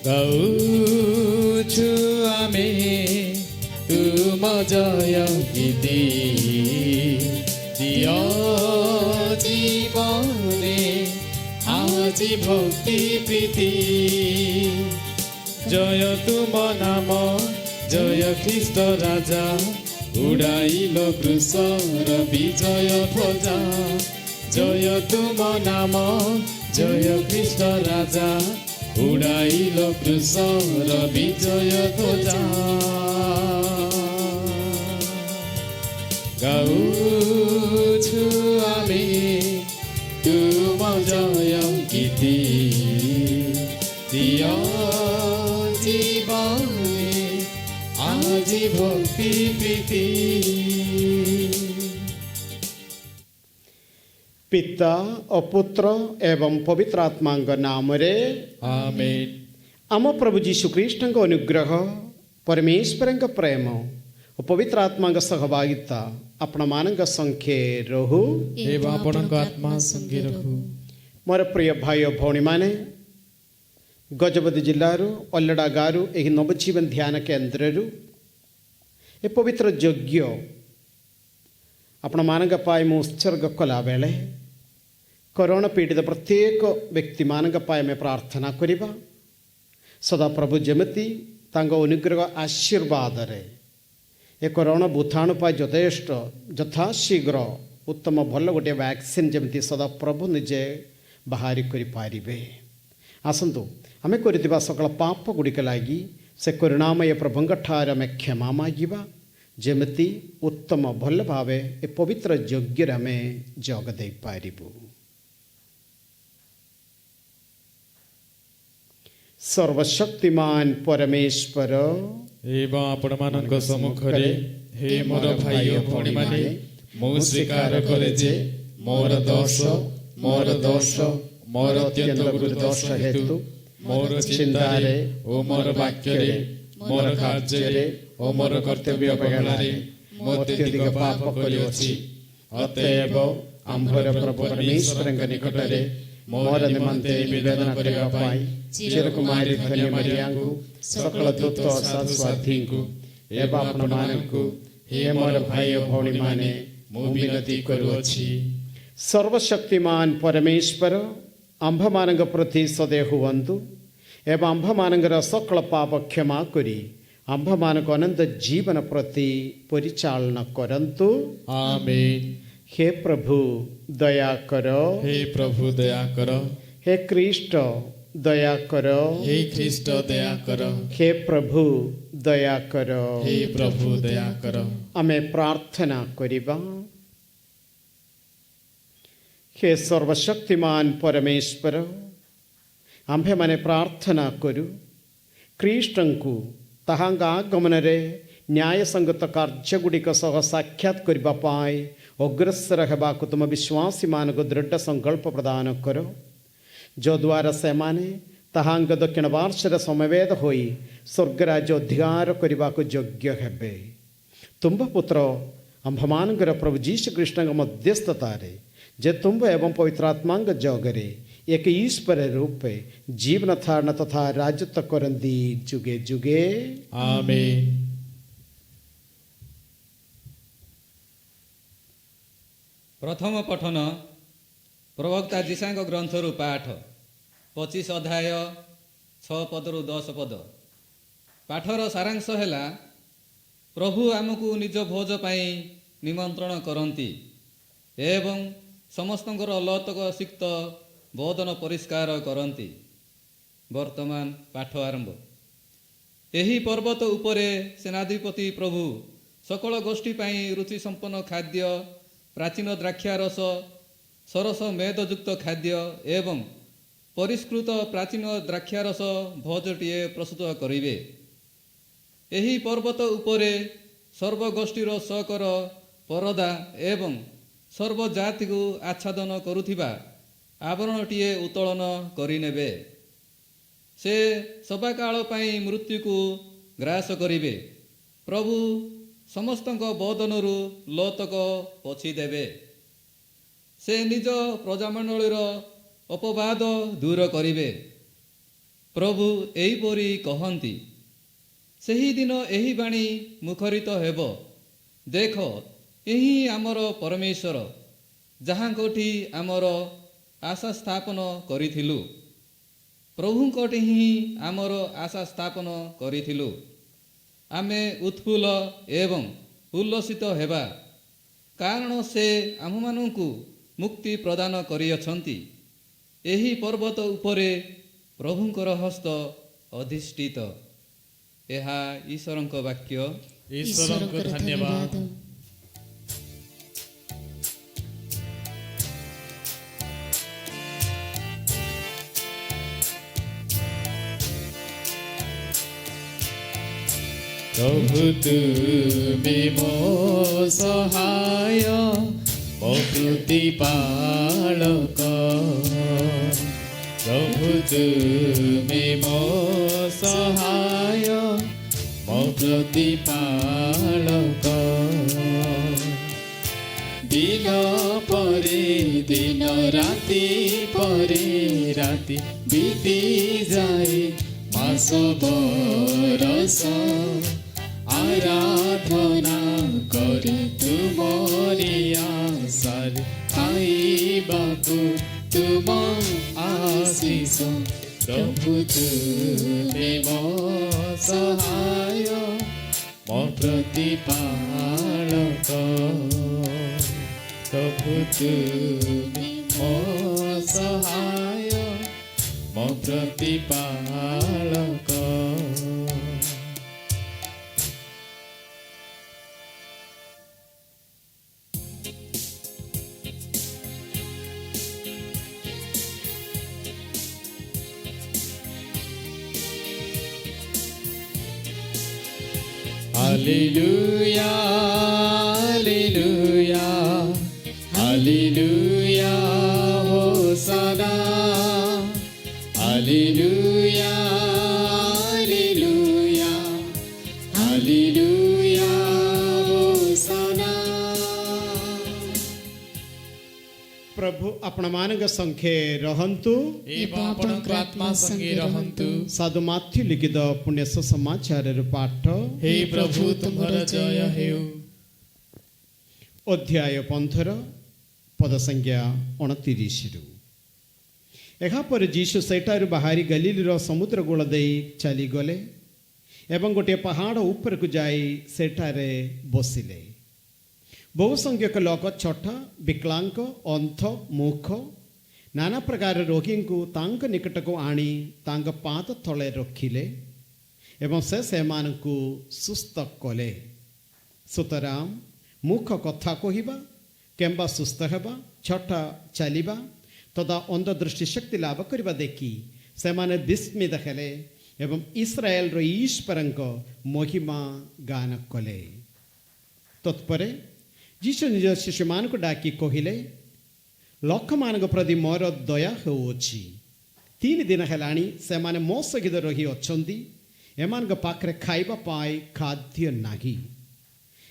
ଗାଉଛୁ ଆମେ ତୁମ ଜୟ ଗୀତି, ଦିଅ ଜୀବନେ ଆଜି ଭକ୍ତି ପ୍ରୀତି। জয় তুম নাম জয় খ্রিস্ট রাজা, উড়াইল ক্রুশর বিজয় ধ্বজা। জয় তুম নাম জয় খ্রিস্ট রাজা, উড়াইল ক্রুশর বিজয় ধ্বজা। গাউଛୁ আমি তুম জয় গীতি, দিয় জীবনে আজি ভক্তি প্রীতি। पिता और पुत्र एवं पवित्र आत्मा नाम रे आमेन। आम प्रभु जीशु ख्रीष्ट अनुग्रह, परमेश्वर प्रेम और पवित्र आत्मा सहभागिता आपण मान संख्ये रहू एवं आपण आत्मा संगे रहू। मोर प्रिय भाई और भौणी माने, गजपति जिल्लारू अल्लड़ा गारू यही नवजीवन ध्यान केन्द्र ए पवित्र यज्ञ आपण मान उत्सर्ग कला बेले कोरोना पीड़ित प्रत्येक व्यक्ति मान प्रार्थना करिबा। सदा प्रभु जमती अनुग्रह आशीर्वाद रे ए कोरोना भूताणु पाई यथेष्ट यथाशीघ्र उत्तम भल गोटे वैक्सीन जमती सदा प्रभु निजे बाहरी करि पारिबे। आसंतु आमे करितिबा सकल पाप गुड़िक लगी से करुणामय प्रभुंग ठार आमे क्षमा मागिबा, जेमती उत्तम भल भावे ए पवित्र यज्ञ आमे जग दे पारिबु। सर्वशक्तिमान परमेश्वर एवं आपण मानक सम्मुखरे हे मोर भाई और भौणी माने, मु स्वीकार करे जे मोर दोष मोर अत्यंत गुरु दोष हेतु मोर चिंतारे ओ मोर वाक्यरे मोर कार्ୟରେ ଓ ମୋର କର୍ତ୍ତବ୍ୟ ପାଳନରେ ମୁଁ ଅତ୍ୟଧିକ ପାପ କରିଅଛି। ଅତଏବ ଆମ୍ଭର ପ୍ରଭୁ ପରମେଶ୍ୱରଙ୍କ ନିକଟରେ ମୋର ନିମନ୍ତେ ନିବେଦନ କରିବା ପାଇଁ ଚିରକୁମାରୀ ଧନ୍ୟ ମାରିଆଙ୍କୁ ସକଳ ଦୂତ ସାଧୁସାଥୀଙ୍କୁ ଏବଂ ଆପଣମାନଙ୍କୁ ହେ ମୋର ଭାଇ ଓ ଭଉଣୀମାନେ ମୁଁ ବିନତି କରୁଅଛି। सर्वशक्तिमान परमेश्वर आंभମାନଙ୍କ प्रति सदैव हुअन्तु एवं आंभମାନଙ୍କର सकल पाप क्षमा करी आंभମାନଙ୍କ अनंत जीवन प्रति परिचालना करन्तु। आमीन। हे प्रभु दया करो, हे प्रभु दया करो, हे ख्रीष्ट दया करो, हे ख्रीष्ट दया करो, हे प्रभु दया करो, हे प्रभु दया करो। आमे प्रार्थना करिबा। हे सर्वशक्तिमान परमेश्वर आंभे माने प्रार्थना करू ख्रीष्टंकु ताहांग आगमन रे न्याय संगत कार्य गुड़िक सह साक्षात करबा पाई अग्रसर हेबाकु तुम विश्वासी मान को दृढ़ संकल्प प्रदान करो, जो द्वारा से माने ताहांग दक्षिण पार्श्वर समवेद होई स्वर्गराज्य अधिकार करबा को योग्य हेबे। तुम पुत्र आंभमानकर प्रभु जीशु कृष्ण मध्यस्थता रे जे तुम्ब एवं पवित्रात्मांग जगरे एक ईश्वर रूपे जीवन धारण तथा राजत्व करंदी जुगे जुगे। आमीन। प्रथम पठन प्रवक्ता जीशांग ग्रंथरु पाठ 25 अध्याय 6 पदरु 10 पद। पाठर सारांश है प्रभु आमको निज भोज पाई निमंत्रण करती एवं समस्तंकर लौतक सिक्त बोधन परिष्कार करती। वर्तमान पाठ आरंभ। एही पर्वत उपरे सेनाधिपति प्रभु सकल गोष्ठी पाई रुचि संपन्न खाद्य, प्राचीन द्राक्षारस, सरस मेदयुक्त खाद्य एवं परिष्कृत प्राचीन द्राक्षारस भोजटिए प्रस्तुत करिवे। एही पर्वत उपरे सर्वगोष्ठीर सकर परदा एवं सर्वजाति को आच्छादन करुथिबा आवरणटीए उत्तोलन करिनेबे। से सबाकाल पाई मृत्यु को ग्रास करिवे। प्रभु समस्तक बदनरु लौतक पोछि देबे। से निज प्रजामंडलीर अपवाद दूर करिवे। ପ୍ରଭୁ ଏହିପରି କହନ୍ତି, ସେହିଦିନ ଏହି ବାଣୀ ମୁଖରିତ ହେବ, ଦେଖ, ଏହି ଆମର ପରମେଶ୍ୱର, ଯାହାଙ୍କଠି ଆମର ଆଶା ସ୍ଥାପନ କରିଥିଲୁ। ପ୍ରଭୁଙ୍କଠି ହିଁ ଆମର ଆଶା ସ୍ଥାପନ କରିଥିଲୁ। ଆମେ ଉତ୍ଫୁଲ୍ଲ ଏବଂ ଉଲ୍ଲସିତ ହେବା, କାରଣ ସେ ଆମମାନଙ୍କୁ ମୁକ୍ତି ପ୍ରଦାନ କରିଅଛନ୍ତି। ଏହି ପର୍ବତ ଉପରେ ପ୍ରଭୁଙ୍କର ହସ୍ତ ଅଧିଷ୍ଠିତ। ଏହା ଈଶ୍ୱରଙ୍କ ବାକ୍ୟ। ଈଶ୍ୱରଙ୍କୁ ଧନ୍ୟବାଦ। ପ୍ରଭୁ ତୁମେ ମୋ ସହାୟ, ମୋ ପ୍ରତିପାଳକ। ପ୍ରଭୁ ତୁମେ ମୋ ସହାୟ, ମୋ ପ୍ରତିପାଳକ। ଦିନ ପରେ ଦିନ, ରାତି ପରେ ରାତି ବିତି ଯାଏ, ମାସ ବରଷ ଆରାଧନା କରି ତୁମରି ଆଶାରେ ଖାଇବାକୁ ତୁମ ଆଶିଷ। ପ୍ରଭୁ ତୁମେ ମୋ ସହାୟ, ମୋ ପ୍ରତିପାଳକ। ପ୍ରଭୁ ତୁମେ ମୋ ସହାୟ, ମୋ ପ୍ରତିପାଳକ। Hallelujah, hallelujah, hallelujah, Hosanna. Hallelujah, hallelujah, hallelujah, Hosanna. ପ୍ରଭୁ ଆପଣମାନଙ୍କ ସଂଖ୍ୟା ରହନ୍ତୁ ଏବଂ ଆପଣଙ୍କ ଆତ୍ମା ସଙ୍ଗେ ରହନ୍ତୁ। ସାଧୁ ମାଥ୍ୟୁ ଲିଖିତ ପୁଣ୍ୟ ସୁସମାଚାରରୁ ପାଠ। ହେ ପ୍ରଭୁ ତୁମର ଜୟ ହେଉ। ଅଧ୍ୟାୟ 15 ପଦ ସଂଖ୍ୟା 29ରୁ। ଏହାପରେ ଯୀଶୁ ସେଠାରୁ ବାହାରି ଗଲିଲିର ସମୁଦ୍ର କୂଳ ଦେଇ ଚାଲିଗଲେ ଏବଂ ଗୋଟିଏ ପାହାଡ଼ ଉପରକୁ ଯାଇ ସେଠାରେ ବସିଲେ। ବହୁ ସଂଖ୍ୟକ ଲୋକ ଛୋଟ, ବିକଳାଙ୍ଗ, ଅନ୍ଧ, ମୂକ, ନାନା ପ୍ରକାର ରୋଗୀଙ୍କୁ ତାଙ୍କ ନିକଟକୁ ଆଣି ତାଙ୍କ ପାଦ ତଳେ ରଖିଲେ ଏବଂ ସେ ସେମାନଙ୍କୁ ସୁସ୍ଥ କଲେ। ସୁତରାଂ ମୂକ କଥା କହିବା କିମ୍ବା ସୁସ୍ଥ ହେବା, ଛୋଟ ଚାଲିବା ତଥା ଅନ୍ଧ ଦୃଷ୍ଟି ଶକ୍ତି ଲାଭ କରିବା ଦେଖି ସେମାନେ ବିସ୍ମିତ ହେଲେ ଏବଂ ଇସ୍ରାଏଲର ଈଶ୍ୱରଙ୍କ ମହିମା ଗାନ କଲେ। ତତ୍ପରେ ଯୀଶୁ ନିଜ ଶିଷ୍ୟମାନଙ୍କୁ ଡାକି କହିଲେ, ଲୋକମାନଙ୍କ ପ୍ରତି ମୋର ଦୟା ହେଉଅଛି। 3 ଦିନ ହେଲାଣି ସେମାନେ ମୋ ସହିତ ରହି ଅଛନ୍ତି। ଏମାନଙ୍କ ପାଖରେ ଖାଇବା ପାଇଁ ଖାଦ୍ୟ ନାହିଁ।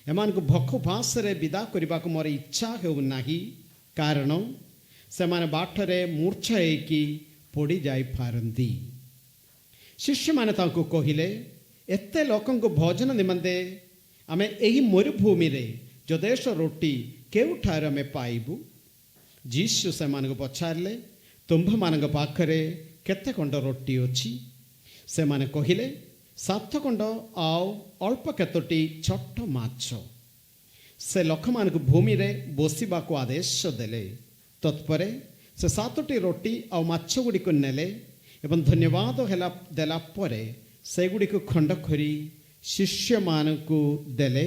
ଏମାନଙ୍କୁ ଭୋକ ଉପାସରେ ବିଦା କରିବାକୁ ମୋର ଇଚ୍ଛା ହେଉନାହିଁ, କାରଣ ସେମାନେ ବାଟରେ ମୂର୍ଚ୍ଛା ହେଇକି ପଡ଼ିଯାଇପାରନ୍ତି। ଶିଷ୍ୟମାନେ ତାଙ୍କୁ କହିଲେ, ଏତେ ଲୋକଙ୍କୁ ଭୋଜନ ନିମନ୍ତେ ଆମେ ଏହି ମରୁଭୂମିରେ ଯଥେଷ୍ଟ ରୁଟି କେଉଁଠାରୁ ଆମେ ପାଇବୁ? ଯୀଶୁ ସେମାନଙ୍କୁ ପଚାରିଲେ, ତୁମ୍ଭମାନଙ୍କ ପାଖରେ କେତେ ଖଣ୍ଡ ରୁଟି ଅଛି? ସେମାନେ କହିଲେ, 7 ଖଣ୍ଡ ଆଉ ଅଳ୍ପ କେତୋଟି ଛୋଟ ମାଛ। ସେ ଲୋକମାନଙ୍କୁ ଭୂମିରେ ବସିବାକୁ ଆଦେଶ ଦେଲେ। ତତ୍ପରେ ସେ 7ଟି ରୁଟି ଆଉ ମାଛ ଗୁଡ଼ିକୁ ନେଲେ ଏବଂ ଧନ୍ୟବାଦ ଦେଲା ପରେ ସେଗୁଡ଼ିକୁ ଖଣ୍ଡ କରି ଶିଷ୍ୟମାନଙ୍କୁ ଦେଲେ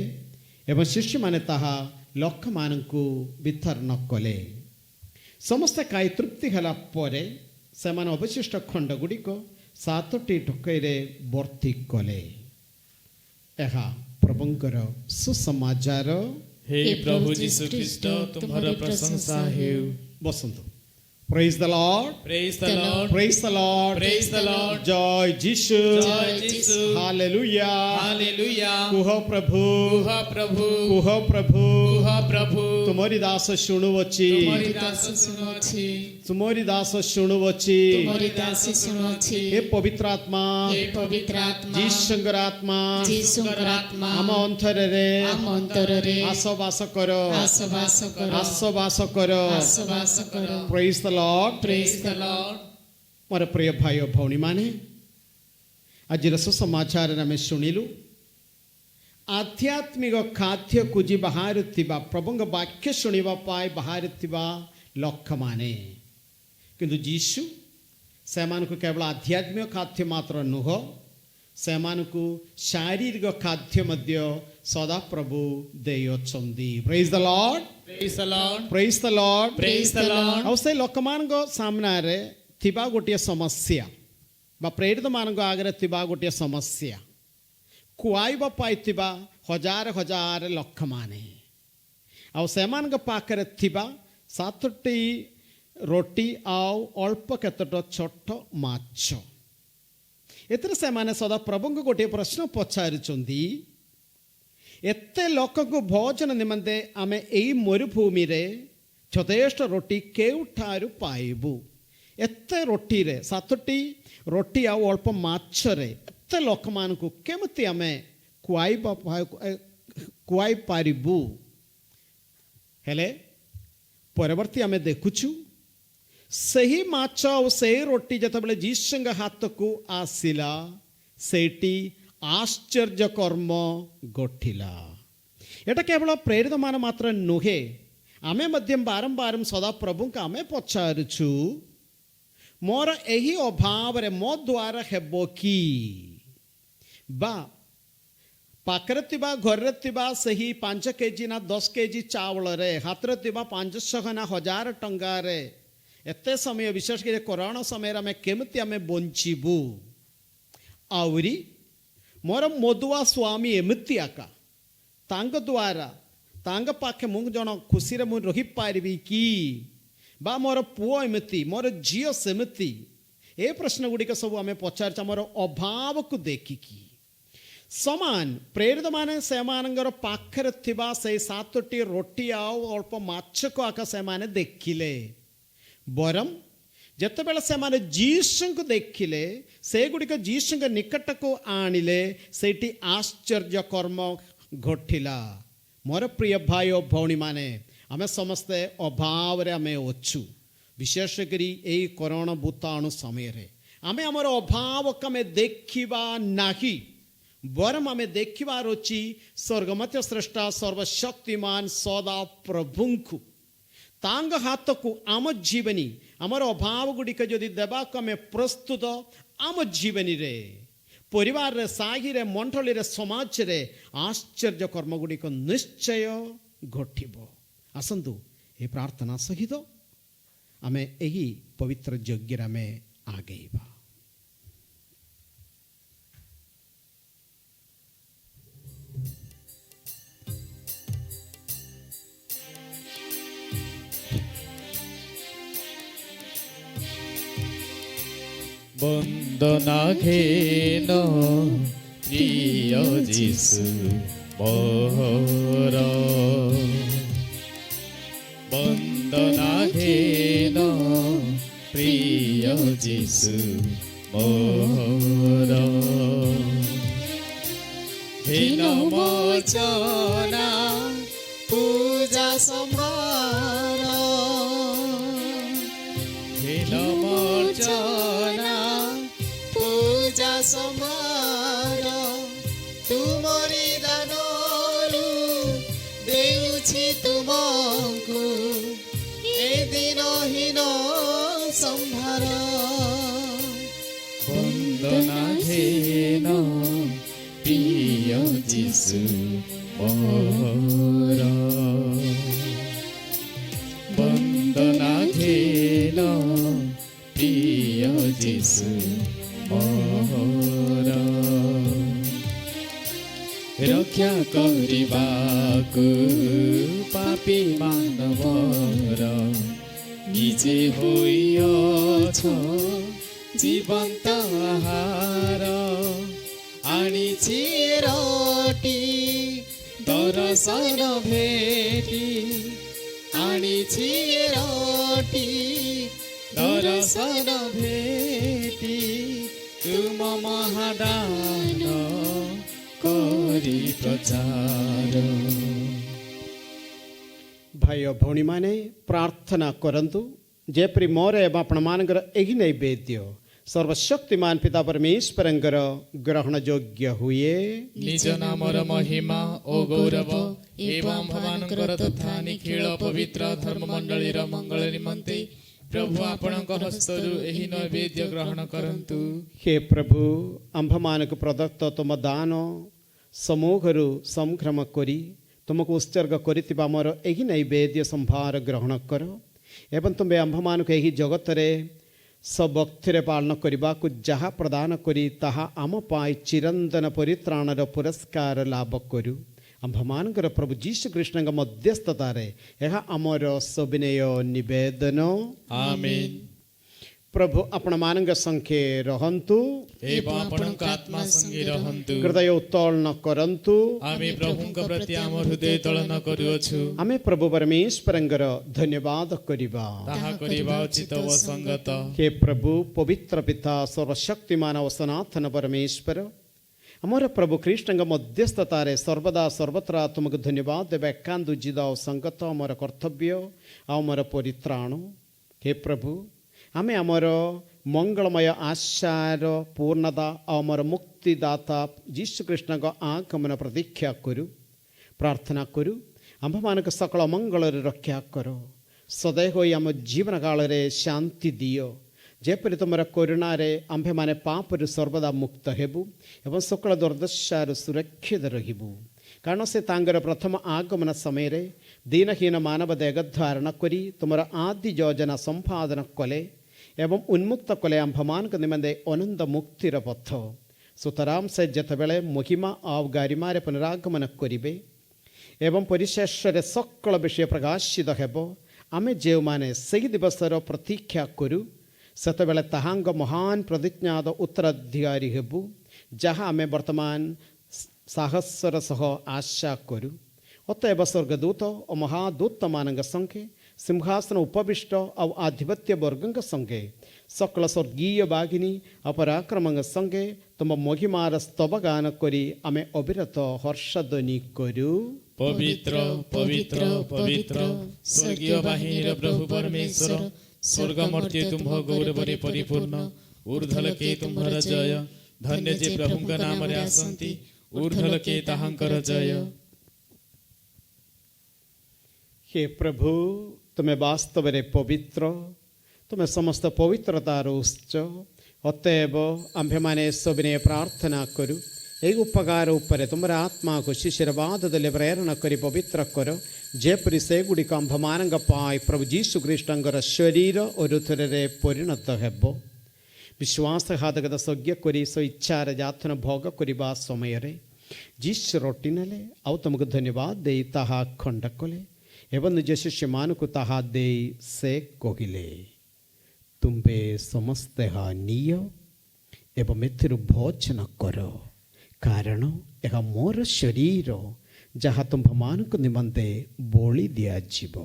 ଏବଂ ଶିଷ୍ୟମାନେ ତାହା ଲୋକମାନଙ୍କୁ ବିତରଣ କଲେ। ସମସ୍ତେ ଖାଇ ତୃପ୍ତି ହେଲା ପରେ ସେମାନେ ଅବଶିଷ୍ଟ ଖଣ୍ଡ ଗୁଡ଼ିକ 7ଟି ଟୋକେଇରେ ଭର୍ତ୍ତି କଲେ। ଏହା ପ୍ରଭୁଙ୍କର ସୁସମାଚାର। ହେ ପ୍ରଭୁ ଯୀଶୁ ଖ୍ରୀଷ୍ଟ, ତୁମର ପ୍ରଶଂସା ହେଉ। ବସନ୍ତୁ। Praise the Lord. Praise the Lord. Praise the Lord. Praise the Lord. Joy Jesus. Joy Jesus. Hallelujah. Hallelujah. कुह प्रभु. कुह प्रभु. कुह प्रभु. कुह प्रभु. तुमरी दास शुणुवची. तुमरी दास शुणुवची. तुमरी दास शुणुवची. तुमरी दास शुणुवची. हे पवित्र आत्मा. हे पवित्र आत्मा. जीशंकर आत्मा. जीशंकर आत्मा. आम अंतरे. आम अंतरे. आसवास करो. आसवास करो. आसवास करो. आसवास करो. Praise the Lord. Praise the Lord. मोर प्रिय भाई और भौणी माने आज सुसमाचार आम शुणिलु आध्यात्मिक खाद्य कुजी बाहर प्रभुंग वाक्य शुणा बाहर लोक माने किंतु जीशु से केवल आध्यात्मिक खाद्य मात्र नुह से शारीरिक खाद्य मध्य सदा प्रभु देयोचंदी. Praise the Lord. Praise the Lord. Praise the Lord. Praise the Lord. ଆଉ ସେ ଲୋକମାନଙ୍କ ସାମ୍ନାରେ ଥିବା ଗୋଟିଏ ସମସ୍ୟା ବା ପ୍ରେରିତ ମାନଙ୍କ ଆଗରେ ଥିବା ଗୋଟିଏ ସମସ୍ୟା ଖୁଆଇବା ପାଇଥିବା ହଜାର ହଜାର ଲୋକମାନେ ଆଉ ସେମାନଙ୍କ ପାଖରେ ଥିବା 7ଟି ରୋଟି ଆଉ ଅଳ୍ପ କେତେଟା ଛୋଟ ମାଛ. ଏଥିରେ ସେମାନେ ସଦା ପ୍ରଭୁଙ୍କୁ ଗୋଟିଏ ପ୍ରଶ୍ନ ପଚାରୁଛନ୍ତି, ଏତେ ଲୋକଙ୍କୁ ଭୋଜନ ନିମନ୍ତେ ଆମେ ଏଇ ମରୁଭୂମିରେ ଯଥେଷ୍ଟ ରୋଟି କେଉଁଠାରୁ ପାଇବୁ? ଏତେ ରୋଟିରେ 7ଟି ରୋଟି ଆଉ ଅଳ୍ପ ମାଛରେ ଏତେ ଲୋକମାନଙ୍କୁ କେମିତି ଆମେ ଖୁଆଇ ପାରିବୁ? ହେଲେ ପରବର୍ତ୍ତୀ ଆମେ ଦେଖୁଛୁ ସେହି ମାଛ ଆଉ ସେହି ରୋଟି ଯେତେବେଳେ ଯୀଶୁଙ୍କ ହାତକୁ ଆସିଲା ସେଇଠି आश्चर्य कर्म घटिला. एटा केवल प्रेरित मान मात्र नुहे आमे मध्यम बारंबार सदा प्रभु का आमे पचारुछु मोर एही अभाव रे मो द्वारा हेबो की बा पाखरे थिबा घरे थिबा सही 5 केजी ना 10 केजी चावल रे हाथरे थिबा 500 ना 1000 टंका रे एते समय विशेष कर कोरोना समय रे आमे केमति आमे बंचिबु आवरी मोर मधुआ स्वामी एमती आका तांग द्वारा तांग पाखे मु जन खुशी रे मु रही पारिबी की बा मोर पुओ एमती मोर झियो सेमती ए प्रश्न गुडी के सब आमे पचार मोर अभाव को देखिकी समान प्रेरित माने सेमानंगर पाखरे थिबा से 7टी रोटी आउ अल्प माछ को आका सेमाने देखिले बरम ଯେତେବେଳେ ସେମାନେ ଯୀଶୁଙ୍କୁ ଦେଖିଲେ ସେଗୁଡ଼ିକ ଯୀଶୁଙ୍କ ନିକଟକୁ ଆଣିଲେ ସେଇଠି ଆଶ୍ଚର୍ଯ୍ୟ କର୍ମ ଘଟିଲା. ମୋର ପ୍ରିୟ ଭାଇ ଓ ଭଉଣୀମାନେ ଆମେ ସମସ୍ତେ ଅଭାବରେ ଆମେ ଅଛୁ. ବିଶେଷ କରି ଏହି କରୋନା ଭୂତାଣୁ ସମୟରେ ଆମେ ଆମର ଅଭାବକୁ ଆମେ ଦେଖିବା ନାହିଁ ବରଂ ଆମେ ଦେଖିବାର ଅଛି ସ୍ୱର୍ଗମତ୍ୟ ସ୍ରଷ୍ଟା ସର୍ବଶକ୍ତିମାନ ସଦା ପ୍ରଭୁଙ୍କୁ तांग हाथ को आम जीवनी आमर अभाव गुड़िक जदि देवाक आम प्रस्तुत आम जीवनी रे परिवार रे साही रे मंडली रे समाज रे आश्चर्य कर्म गुड़िक निश्चय घटिबो. आसंतु ए प्रार्थना सहित आम एही पवित्र यज्ञ आम आगेबा. बंदना घेन प्रिय जीशु मोर बंदना घेन प्रिय जीशु मोर घेन मोचना पूजा सम्भार घेन मोचना समार तुमरी दानरु देउछि तुमको ए दिनहीन संभार वंदना घेन प्रिय जीशु मोर वंदना घेन प्रिय जीशु रक्षा करबाकु पापी मानवर ନିଜେ ହୋଇଅଛ ଜୀବନ୍ତ ଆହାର ଆଣିଛି ରଟି ଦର୍ଶନ ଭେଟି ଆଣିଛି ରଟି ଦର୍ଶନ ଭେଟି ତୁମ ମହାଦାନ କରି ପ୍ରଚାର। ଭାଇ ଓ ଭଉଣୀମାନେ ପ୍ରାର୍ଥନା କରନ୍ତୁ ଯେପରି ମୋର ଏବଂ ଆପଣମାନଙ୍କର ଏହି ନୈବେଦ୍ୟ ସର୍ବଶକ୍ତିମାନ ପିତା ପରମେଶ୍ୱରଙ୍କର ଗ୍ରହଣ ଯୋଗ୍ୟ ହୁଏ। ନିଜ ନାମର ମହିମା ଓ ଗୌରବ ଏବଂ ଆମ୍ଭମାନଙ୍କର ତଥା ନିଖିଳ ପବିତ୍ର ଧର୍ମମଣ୍ଡଳୀର ମଙ୍ଗଳ ନିମନ୍ତେ ପ୍ରଭୁ ଆପଣଙ୍କ ହସ୍ତରୁ ଏହି ନୈବେଦ୍ୟ ଗ୍ରହଣ କରନ୍ତୁ। ହେ ପ୍ରଭୁ, ଆମ୍ଭମାନଙ୍କୁ ପ୍ରଦତ୍ତ ତୁମ ଦାନ ସମୂହରୁ ସଂଗ୍ରାମ କରି ତୁମକୁ ଉତ୍ସର୍ଗ କରିଥିବା ଆମର ଏହି ନୈବେଦ୍ୟ ସମ୍ଭାର ଗ୍ରହଣ କର ଏବଂ ତୁମେ ଆମ୍ଭମାନଙ୍କୁ ଏହି ଜଗତରେ ସବକ୍ତିରେ ପାଳନ କରିବାକୁ ଯାହା ପ୍ରଦାନ କରି ତାହା ଆମ ପାଇଁ ଚିରନ୍ତନ ପରିତ୍ରାଣର ପୁରସ୍କାର ଲାଭ କରୁ। ଆମ୍ଭମାନଙ୍କର ପ୍ରଭୁ ଯୀଶୁ ଖ୍ରୀଷ୍ଟଙ୍କ ମଧ୍ୟସ୍ଥତାରେ ଏହା ଆମର ସବିନୟ ନିବେଦନ। ଆମେନ୍। ପ୍ରଭୁ ଆପଣମାନଙ୍କ ସଙ୍ଗେ ରହନ୍ତୁ ଏବଂ ଆପଣଙ୍କ ଆତ୍ମା ସଙ୍ଗେ ରହନ୍ତୁ। ହୃଦୟ ଉତ୍ତୋଳନ କରନ୍ତୁ। ଆମେ ପ୍ରଭୁଙ୍କ ପ୍ରତି ଆମ ହୃଦୟ ତଳନ କରୁଅଛୁ। ଆମେ ପ୍ରଭୁ ପରମେଶ୍ୱରଙ୍କର ଧନ୍ୟବାଦ କରିବା। ତାହା କରିବା ଉଚିତ ଓ ସଙ୍ଗତ। ହେ ପ୍ରଭୁ, ପବିତ୍ର ପିତା, ସର୍ବଶକ୍ତିମାନ ଓ ସନାତନ ପରମେଶ୍ୱର, ଆମର ପ୍ରଭୁ ଖ୍ରୀଷ୍ଟଙ୍କ ମଧ୍ୟସ୍ଥତାରେ ସର୍ବଦା ସର୍ବତ୍ର ତୁମକୁ ଧନ୍ୟବାଦ ଦେବା ଏକାନ୍ତ ଉଚିତ ଓ ସଙ୍ଗତ ଆମର କର୍ତ୍ତବ୍ୟ ଆଉ ଆମର ପରିତ୍ରାଣ। ହେ ପ୍ରଭୁ, ଆମେ ଆମର ମଙ୍ଗଳମୟ ଆଶାର ପୂର୍ଣ୍ଣତା ଆଉ ଆମର ମୁକ୍ତିଦାତା ଯୀଶୁଖ୍ରୀଷ୍ଟଙ୍କ ଆଗମନ ପ୍ରତୀକ୍ଷା କରୁ। ପ୍ରାର୍ଥନା କରୁ ଆମ୍ଭମାନଙ୍କ ସକଳ ମଙ୍ଗଳରେ ରକ୍ଷା କର। ସदैव ହୋଇ ଆମ ଜୀବନ କାଳରେ ଶାନ୍ତି ଦିଅ, ଯେପରି ତୁମର କରୁଣାରେ ଆମ୍ଭେମାନେ ପାପରୁ ସର୍ବଦା ମୁକ୍ତ ହେବୁ ଏବଂ ସକଳ ଦୁର୍ଦ୍ଦଶାରୁ ସୁରକ୍ଷିତ ରହିବୁ। କାରଣ ସେ ତାଙ୍କର ପ୍ରଥମ ଆଗମନ ସମୟରେ ଦୀନହୀନ ମାନବ ଦେହ ଧାରଣ କରି ତୁମର ଆଦି ଯୋଜନା ସମ୍ପାଦନ କଲେ ଏବଂ ଉନ୍ମୁକ୍ତ କଲେ ଆମ୍ଭମାନଙ୍କ ନିମନ୍ତେ ଅନନ୍ତ ମୁକ୍ତିର ପଥ। ସୁତରାଂ ସେ ଯେତେବେଳେ ମହିମା ଆଉ ଗାରିମାରେ ପୁନରାଗମନ କରିବେ ଏବଂ ପରିଶେଷରେ ସକଳ ବିଷୟ ପ୍ରକାଶିତ ହେବ, ଆମେ ଯେଉଁମାନେ ସେହି ଦିବସର ପ୍ରତୀକ୍ଷା କରୁ ସେତେବେଳେ ତାହାଙ୍କ ମହାନ ପ୍ରତିଜ୍ଞାତ ଉତ୍ତରାଧିକାରୀ ହେବୁ, ଯାହା ଆମେ ବର୍ତ୍ତମାନ ସାହସର ସହ ଆଶା କରୁ। ଅତଏବ ସ୍ୱର୍ଗଦୂତ ଓ ମହାଦୂତମାନଙ୍କ ସଙ୍ଗେ ସିଂହାସନ ଉପବିଷ୍ଟ ଆଉ ଆଧିପତ୍ୟ ବର୍ଗଙ୍କ ସଙ୍ଗେ ସକଳ ସ୍ୱର୍ଗୀୟ ବାହିନୀ ଆଉ ପରାକ୍ରମଙ୍କ ସଙ୍ଗେ ତୁମ ମହିମାର ସ୍ତବଗାନ କରି ଆମେ ଅବିରତ ହର୍ଷଧ୍ୱନି କରୁ। ପବିତ୍ର ପବିତ୍ର ପବିତ୍ର ସ୍ୱର୍ଗୀୟ ବାହିନୀର ପ୍ରଭୁ ପରମେଶ୍ୱର, ସ୍ୱର୍ଗ ମର୍ତ୍ତ୍ୟ ତୁମ୍ଭ ଗୌରବରେ ପରିପୂର୍ଣ୍ଣ। ଊର୍ଦ୍ଧ୍ୱଲୋକେ ତୁମ୍ଭର ଜୟ। ଧନ୍ୟ ଯେ ପ୍ରଭୁଙ୍କ ନାମରେ ଆସନ୍ତି, ଊର୍ଦ୍ଧ୍ୱଲୋକେ ତାହାଙ୍କର ଜୟ। ହେ ପ୍ରଭୁ, ତୁମେ ବାସ୍ତବରେ ପବିତ୍ର, ତୁମେ ସମସ୍ତ ପବିତ୍ରତାର ଉତ୍ସ। ଅତଏବ ଆମ୍ଭେମାନେ ସବିନୟ ପ୍ରାର୍ଥନା କରୁ ଏହି ଉପକାର ଉପରେ ତୁମର ଆତ୍ମାକୁ ଶିଶିରବାଦ ଦେଲେ ପ୍ରେରଣ କରି ପବିତ୍ର କର, ଯେପରି ସେଗୁଡ଼ିକ ଆମ୍ଭମାନଙ୍କ ପାଇଁ ପ୍ରଭୁ ଯୀଶୁଖ୍ରୀଷ୍ଟଙ୍କର ଶରୀର ଓ ହୃଦୟରେ ପରିଣତ ହେବ। ବିଶ୍ୱାସଘାତକତା ସଜ୍ଞ କରି ସ୍ୱଇଚ୍ଛାରେ ଯାତନ ଭୋଗ କରିବା ସମୟରେ ଯୀଶୁ ରୋଟି ନେଲେ ଆଉ ତୁମକୁ ଧନ୍ୟବାଦ ଦେଇ ତାହା ଖଣ୍ଡ କଲେ ଏବଂ ନିଜ ଶିଷ୍ୟମାନଙ୍କୁ ତାହା ଦେଇ ସେ କହିଲେ, ତୁମ୍ଭେ ସମସ୍ତେ ଏହା ନିଅ ଏବଂ ଏଥିରୁ ଭୋଜନ କର, କାରଣ ଏହା ମୋର ଶରୀର ଯାହା ତୁମ୍ଭମାନଙ୍କ ନିମନ୍ତେ ବଳି ଦିଆଯିବ।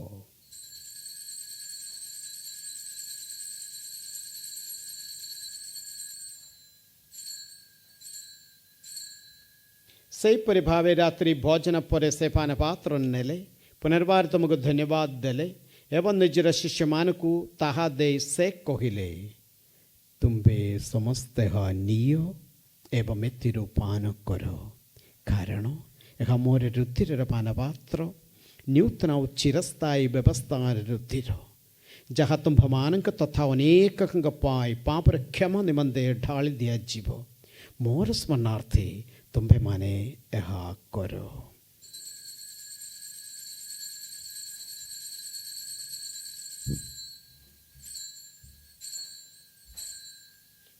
ସେହିପରି ଭାବେ ରାତ୍ରି ଭୋଜନ ପରେ ସେ ପାନ ପାତ୍ର ନେଲେ, ପୁନର୍ବାର ତୁମକୁ ଧନ୍ୟବାଦ ଦେଲେ ଏବଂ ନିଜର ଶିଷ୍ୟମାନଙ୍କୁ ତାହା ଦେଇ ସେ କହିଲେ, ତୁମ୍ଭେ ସମସ୍ତେ ଏହା ନିଅ ଏବଂ ଏଥିରୁ ପାନ କର, କାରଣ ଏହା ମୋର ରୁଧିରର ପାନ ପାତ୍ର, ନୂତନ ଓ ଚିରସ୍ଥାୟୀ ବ୍ୟବସ୍ଥାର ରୁଧିର, ଯାହା ତୁମ୍ଭମାନଙ୍କ ତଥା ଅନେକଙ୍କ ପାଇଁ ପାପର କ୍ଷମା ନିମନ୍ତେ ଢାଳି ଦିଆଯିବ। ମୋର ସ୍ମରଣାର୍ଥେ ତୁମ୍ଭେମାନେ ଏହା କର।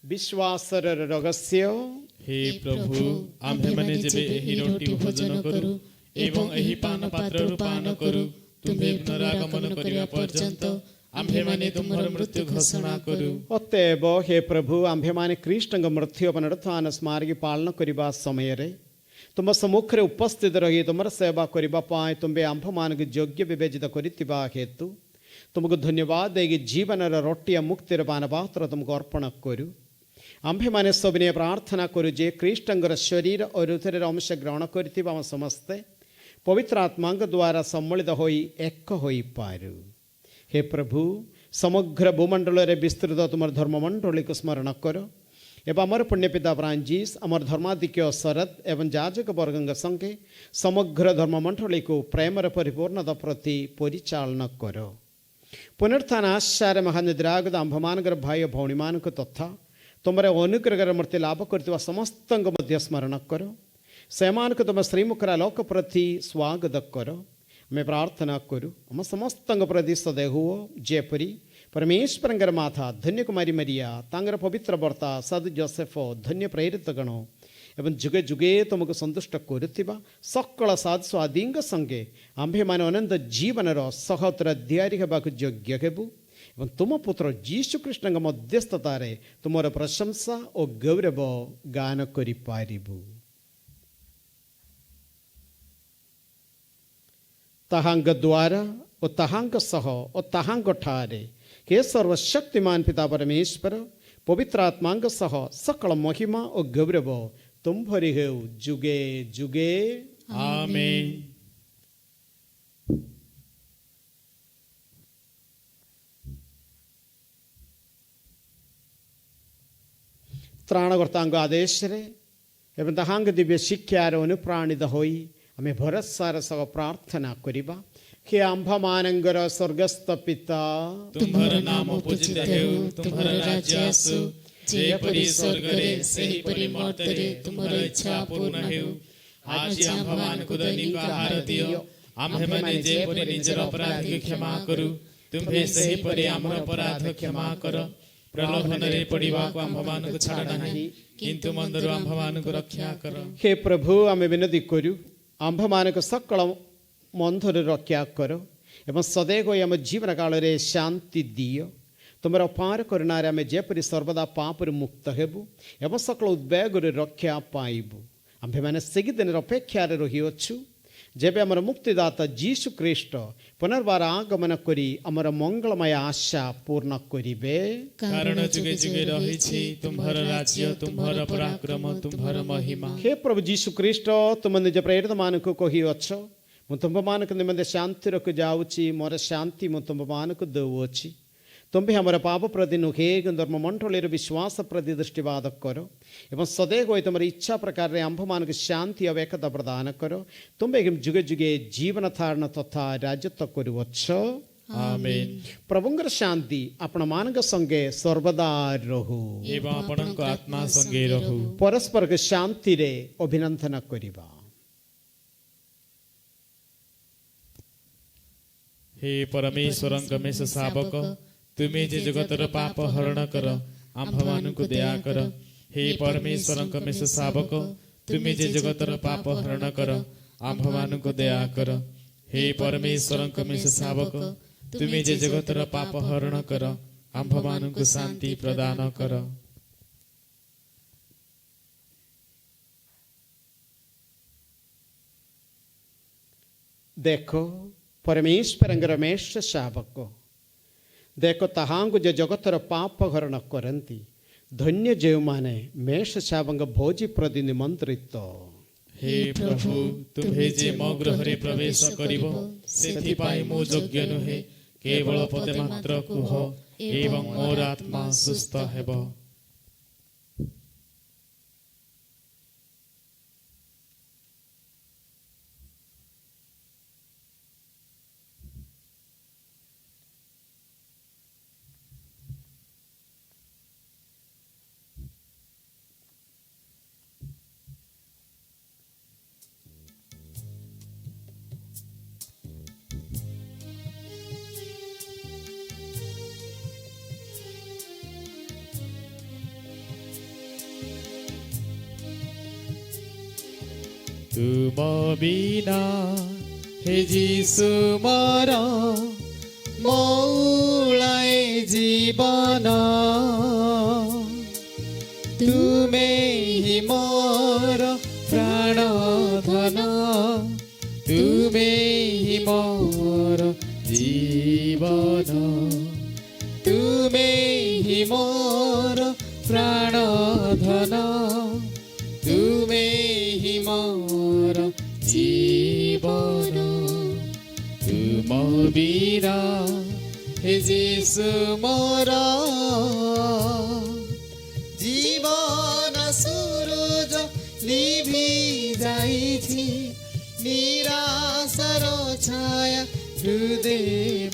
ବିଶ୍ୱାସର ରହସ୍ୟ। ହେ ପ୍ରଭୁ, ଆମ୍ଭେମାନେ ଯେବେ ଏହି ରୋଟି ଭୋଜନ କରୁ ଏବଂ ଏହି ପାନ ପାତ୍ରରୁ ପାନ କରୁ, ତୁମ୍ଭେ ପୁନରାଗମନ କରିବା ପର୍ଯ୍ୟନ୍ତ आम्भेमाने तुमर मृत्यु घोषणा करू। अतएव हे प्रभु आम्भेमाने ख्रीष्टଙ୍କ मृत्यु पुनरुत्थान स्मारकी पालन करने समय तुम सम्मुखें उपस्थित रही तुम सेवा करने तुम्हें आम्भमानक योग्य विवेचित करिଥିବା हेतु तुमको धन्यवाद देगी जीवन रोटिया मुक्तिर पान पात्र तुमको अर्पण करू। आम्भेमाने सबने प्रार्थना करू जे ख्रीष्टଙ୍କର शरीर और हृदय अंश ग्रहण करथिबा समस्ते पवित्र आत्मा द्वारा सम्मिलित होई एक होई पारू। हे प्रभु समग्र भूमंडल रे विस्तृत तुम धर्ममंडली को स्मरण कर एवं आमर पुण्यपिता फ्रांसिस आमर धर्माधिक्य शरद एवं जाजक वर्ग संगे समग्र धर्ममंडली को प्रेम परिपूर्णता प्रति परिचालन कर। पुनरुत्थान आशार महानिद्रागत आंभमान भाई भौणी मान तथा तुम अनुग्रह मूर्ति लाभ कर समस्त स्मरण कर सेमान तुम श्रीमुखरा लोक प्रति स्वागत कर। मैं प्रार्थना करूँ आम समस्त प्रति सदैव हुओ जेपरी परमेश्वर माता धन्य कुमारी मरिया तांगर पवित्र बर्ता सद जोसेफ धन्य प्रेरित गण एवं जुगे जुगे तुमको संतुष्ट करुवा सकल साध स्वादी संगे आंभे मान अनंत जीवन सहोत्तराधिकारी होगाक योग्य हेबु एवं तुम पुत्र जीशु कृष्ण मध्यस्थतार तुमर प्रशंसा और गौरव गान करिपारिबु। तहांग द्वारा और तहांग सह और तहांग ठारे हे सर्वशक्तिमान पिता परमेश्वर पवित्र आत्मांग सह सकल महिमा और गौरव तुम भरी हो जुगे जुगे आमीन। त्राणकर्तांग आदेश रे एवं तहांग दिव्य शिक्षार अनुप्राणित होई आमे भरसार सह प्रार्थना करिबा। हे आंभमानंगर स्वर्गस्थ पिता तुम्हार नाम पूजित हेउ तुम्हार राज्य आसु जेपरि स्वर्गरे सेहिपरि मर्त्यरे तुमर इच्छा पूर्ण हेउ। आज आंभमानकु दैनिक आहार दियो आम्भेमाने जेपरि निजर अपराध क्षमा करू तुम्भे सेहिपरि आमर अपराध क्षमा कर। प्रलोभनरे पड़िबाकु आंभमानकु छाड़ नाही किंतु मंदरु आंभमानकु रक्षा कर। हे प्रभु आमे विनती करू आंभमानक सकल मंदर रक्षा कर एवं सदैव आम जीवन काल रे शांति दियो। तुम अपार करुणार आम जेपरि सर्वदा पापर मुक्त हेबु एवं सकल उद्वेग रक्षा पाइबु। आम्भे माने सेगी दिन अपेक्षार रहीअछु जेबे आमर मुक्तिदाता जीशु ख्रीष्ट पुनर्बार आगमन करी आमर मंगलमय आशा पूर्ण करिबे। कारण जुगे जुगे रहिछि तुम्हार राज्य तुम्हार पराक्रम तुम्हार महिमा। हे प्रभु जीशु ख्रीष्ट तुम निज प्रेरित मानक कहिअछ मु तुम मानक निमंते शांति रख जाऊँगी मोर शांति मु तुम मानक दौची। तुम्हें हमार पाप प्रति नुहे धर्म मंडल विश्वास प्रति दृष्टिवाद कर एवं सदैव तुम इच्छा प्रकार आंभ मानक शांति और एकता प्रदान कर। तुम्हें जुगे जुगे जीवन धारण तथा राजत्व करुवच्छ। आमीन। प्रभुंकर शांति आपण मानक संगे सर्वदा रहू एवं आपणक आत्मा संगे रहू। परस्पर के शांति रे अभिनंदन करिबा। हे परमेश्वर गमेश शावक तुम्हें जे जगतर पाप हरण कर आंभमानकु दया कर। हे परमेश्वर गमेश शावक तुम्हें जे जगतर पाप हरण कर आंभमानकु दया कर। हे परमेश्वर गमेश शावक तुम्हें जे जगतर पाप हरण कर आंभमानकु शांति प्रदान कर। देखो परमेश्वर रमेश शावक देखो ताहांगु जे जगतर पाप हरण करती धन्य जो माने मेष शावक भोजी प्रति निमंत्रित। हे प्रभु तुम्हें जे मो गृह प्रवेश करिवो सेथिपाई मो योग्य नुहे केवल पदे मात्र कुह एवं मोर आत्मा सुस्थ हेबो। तुम बिना हे जीसु मारा मौला ଜୀବନ ତୁମେ ହି ମୋର ପ୍ରାଣ ଧନ ତୁମେ ହି ମୋର ଜୀବନ ତୁମ ବୀରା ହେ ଯୀଶୁ ମୋର ଜୀବନ ସୂରୁଜ ଲିଭି ଯାଇଛି ନିରାଶର ଛାୟା ହୃଦେ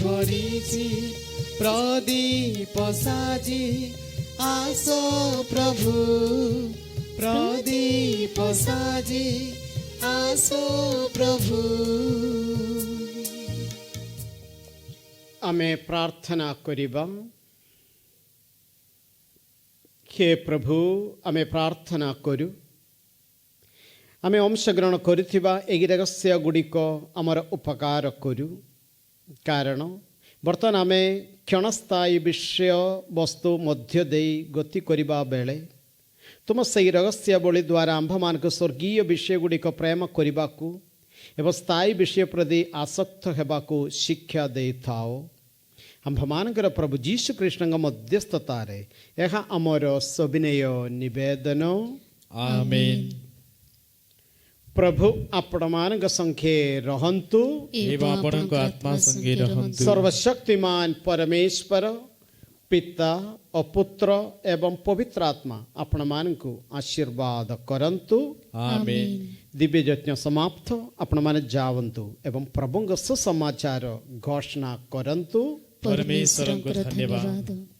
ଭରିଛି ପ୍ରଦୀପ ସାଜି ଆସ ପ୍ରଭୁ ପ୍ରଦୀପ ସାଜି ଆସ ପ୍ରଭୁ। ଆମେ ପ୍ରାର୍ଥନା କରିବା। ହେ ପ୍ରଭୁ, ଆମେ ପ୍ରାର୍ଥନା କରୁ ଆମେ ଅଂଶଗ୍ରହଣ କରୁଥିବା ଏହି ରହସ୍ୟ ଗୁଡ଼ିକ ଆମର ଉପକାର କରୁ, କାରଣ ବର୍ତ୍ତମାନ ଆମେ କ୍ଷଣସ୍ଥାୟୀ ବିଷୟ ବସ୍ତୁ ମଧ୍ୟ ଦେଇ ଗତି କରିବା ବେଳେ ତୁମ ସେହି ରହସ୍ୟାବଳୀ ଦ୍ୱାରା ଆମ୍ଭମାନଙ୍କୁ ସ୍ୱର୍ଗୀୟ ବିଷୟ ଗୁଡ଼ିକ ପ୍ରେମ କରିବାକୁ ଏବଂ ସ୍ଥାୟୀ ବିଷୟ ପ୍ରତି ଆସକ୍ତ ହେବାକୁ ଶିକ୍ଷା ଦେଇଥାଅ। ଆମ୍ଭମାନଙ୍କର ପ୍ରଭୁ ଯୀଶୁ ଖ୍ରୀଷ୍ଟଙ୍କ ମଧ୍ୟସ୍ଥତାରେ ଏହା ଆମର ସବିନୟ ନିବେଦନ। ଆମେନ୍। ପ୍ରଭୁ ଆପଣମାନଙ୍କ ସଂଖ୍ୟା ରହନ୍ତୁ ଏବଂ ଆପଣଙ୍କ ଆତ୍ମା ସଙ୍ଗେ ରହନ୍ତୁ। ସର୍ବଶକ୍ତିମାନ ପରମେଶ୍ୱର ପିତା ଓ ପୁତ୍ର ଏବଂ ପବିତ୍ର ଆତ୍ମା ଆପଣମାନଙ୍କୁ ଆଶୀର୍ବାଦ କରନ୍ତୁ। ଆମେନ୍। ଦିବ୍ୟ ଯଜ୍ଞ ସମାପ୍ତ। ଆପଣମାନେ ଯାଆନ୍ତୁ ଏବଂ ପ୍ରଭୁଙ୍କ ସୁସମାଚାର ଘୋଷଣା କରନ୍ତୁ। परमेश्वरको धन्यवाद।